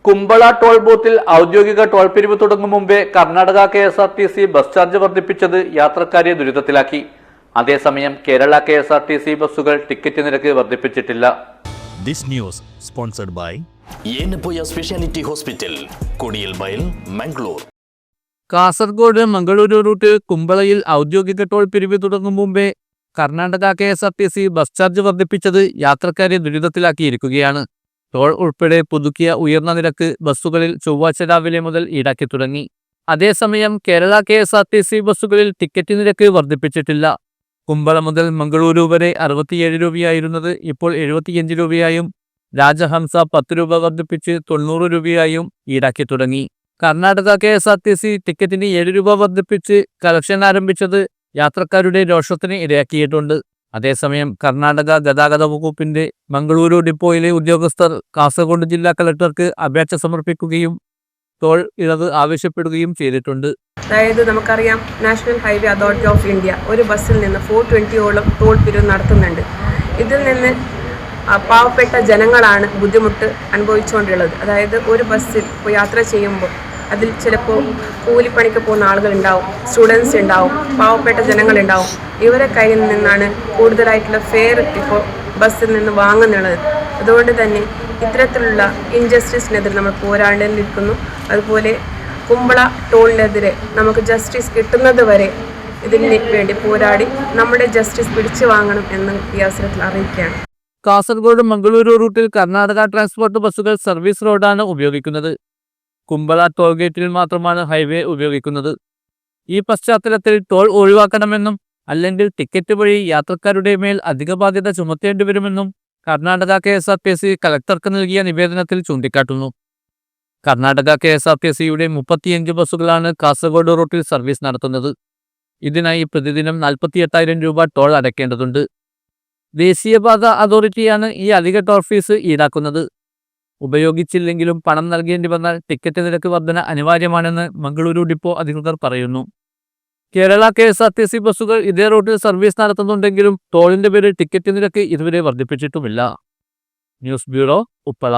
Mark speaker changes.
Speaker 1: Kumbla toll ബൂത്തിൽ ഔദ്യോഗിക toll പിരിവ് തുടങ്ങും മുമ്പേ കർണാടക KSRTC ബസ് ചാർജ് വർദ്ധിപ്പിച്ചത് യാത്രക്കാരെ ദുരിതത്തിലാക്കി. അതേസമയം കേരള KSRTC ബസ്സുകൾ ടിക്കറ്റ് നിരക്ക് വർദ്ധിപ്പിച്ചിട്ടില്ല.
Speaker 2: This news sponsored by
Speaker 3: Yenappoya Speciality Hospital, Kodiyalbayal, Mangalore.
Speaker 4: Kasaragod Mangaluru route കുമ്പളയിൽ ഔദ്യോഗിക ടോൾ പിരിവ് തുടങ്ങും മുമ്പേ കർണാടക KSRTC ബസ് ചാർജ് വർദ്ധിപ്പിച്ചത് യാത്രക്കാരെ ദുരിതത്തിലാക്കിയിരിക്കുകയാണ്. ടോൾ ഉൾപ്പെടെ പുതുക്കിയ ഉയർന്ന നിരക്ക് ബസ്സുകളിൽ ചൊവ്വാഴ്ച രാവിലെ മുതൽ ഈടാക്കി തുടങ്ങി. അതേസമയം കേരള KSRTC ബസ്സുകളിൽ ടിക്കറ്റ് നിരക്ക് വർദ്ധിപ്പിച്ചിട്ടില്ല. കുമ്പള മുതൽ മംഗളൂരു വരെ 67 രൂപയായിരുന്നത് ഇപ്പോൾ 75 രൂപയായും രാജഹംസ 10 രൂപ വർദ്ധിപ്പിച്ച് 90 രൂപയായും ഈടാക്കി തുടങ്ങി. കർണാടക KSRTC ടിക്കറ്റിന് 7 രൂപ വർദ്ധിപ്പിച്ച് കളക്ഷൻ ആരംഭിച്ചത് യാത്രക്കാരുടെ രോഷത്തിന് ഇടയാക്കിയിട്ടുണ്ട്. അതേസമയം കർണാടക ഗതാഗത വകുപ്പിന്റെ മംഗളൂരു ഡിപ്പോയിലെ ഉദ്യോഗസ്ഥർ കാസർഗോഡ് ജില്ലാ കളക്ടർക്ക് അപേക്ഷ സമർപ്പിക്കുകയും ടോൾ ഇളവ് ആവശ്യപ്പെടുകയും ചെയ്തിട്ടുണ്ട്.
Speaker 5: അതായത് നമുക്കറിയാം, national highway authority of India ഒരു ബസ്സിൽ നിന്ന് 420ഓളം ടോൾ പിരിവ് നടത്തുന്നുണ്ട്. ഇതിൽ നിന്ന് പാവപ്പെട്ട ജനങ്ങളാണ് ബുദ്ധിമുട്ട് അനുഭവിച്ചുകൊണ്ടുള്ളത്. അതായത് ഒരു ബസ്സിൽ യാത്ര ചെയ്യുമ്പോൾ അതിൽ ചിലപ്പോൾ കൂലിപ്പണിക്ക് പോകുന്ന ആളുകളുണ്ടാവും, സ്റ്റുഡൻസ് ഉണ്ടാവും, പാവപ്പെട്ട ജനങ്ങളുണ്ടാവും. ഇവരെ കയ്യിൽ നിന്നാണ് കൂടുതലായിട്ടുള്ള ഫെയർ ഇപ്പോൾ ബസ്സിൽ നിന്ന് വാങ്ങുന്നുള്ളത്. അതുകൊണ്ട് തന്നെ ഇത്തരത്തിലുള്ള ഇൻജസ്റ്റിസിനെതിരെ നമ്മൾ പോരാടേണ്ടിയിരിക്കുന്നു. അതുപോലെ കുമ്പള ടോളിനെതിരെ നമുക്ക് ജസ്റ്റിസ് കിട്ടുന്നത് വരെ ഇതിന് വേണ്ടി പോരാടി നമ്മുടെ ജസ്റ്റിസ് പിടിച്ചു വാങ്ങണം എന്ന് ഈ അവസരത്തിൽ അറിയിക്കുകയാണ്.
Speaker 4: കാസർഗോഡ് മംഗളൂരു റൂട്ടിൽ കർണാടക ട്രാൻസ്പോർട്ട് ബസ്സുകൾ സർവീസ് റോഡാണ് ഉപയോഗിക്കുന്നത്. കുമ്പള ടോൾ ഗേറ്റിൽ മാത്രമാണ് ഹൈവേ ഉപയോഗിക്കുന്നത്. ഈ പശ്ചാത്തലത്തിൽ ടോൾ ഒഴിവാക്കണമെന്നും അല്ലെങ്കിൽ ടിക്കറ്റ് വഴി യാത്രക്കാരുടെ മേൽ അധിക ബാധ്യത ചുമത്തേണ്ടി വരുമെന്നും കർണാടക KSRTC കളക്ടർക്ക് നൽകിയ നിവേദനത്തിൽ ചൂണ്ടിക്കാട്ടുന്നു. കർണാടക KSRTCയുടെ 35 ബസ്സുകളാണ് കാസർഗോഡ് റൂട്ടിൽ സർവീസ് നടത്തുന്നത്. ഇതിനായി പ്രതിദിനം 48,000 രൂപ ടോൾ അടയ്ക്കേണ്ടതുണ്ട്. ദേശീയപാത അതോറിറ്റിയാണ് ഈ അധിക ടോൾ ഫീസ് ഈടാക്കുന്നത്. ഉപയോഗിച്ചില്ലെങ്കിലും പണം നൽകേണ്ടി വന്നാൽ ടിക്കറ്റ് നിരക്ക് വർധന അനിവാര്യമാണെന്ന് മംഗളൂരു ഡിപ്പോ അധികൃതർ പറയുന്നു. കേരള KSRTC ബസ്സുകൾ ഇതേ റൂട്ടിൽ സർവീസ് നടത്തുന്നുണ്ടെങ്കിലും ടോളിന്റെ പേരിൽ ടിക്കറ്റ് നിരക്ക് ഇതുവരെ വർദ്ധിപ്പിച്ചിട്ടുമില്ല. News bureau, Uppala.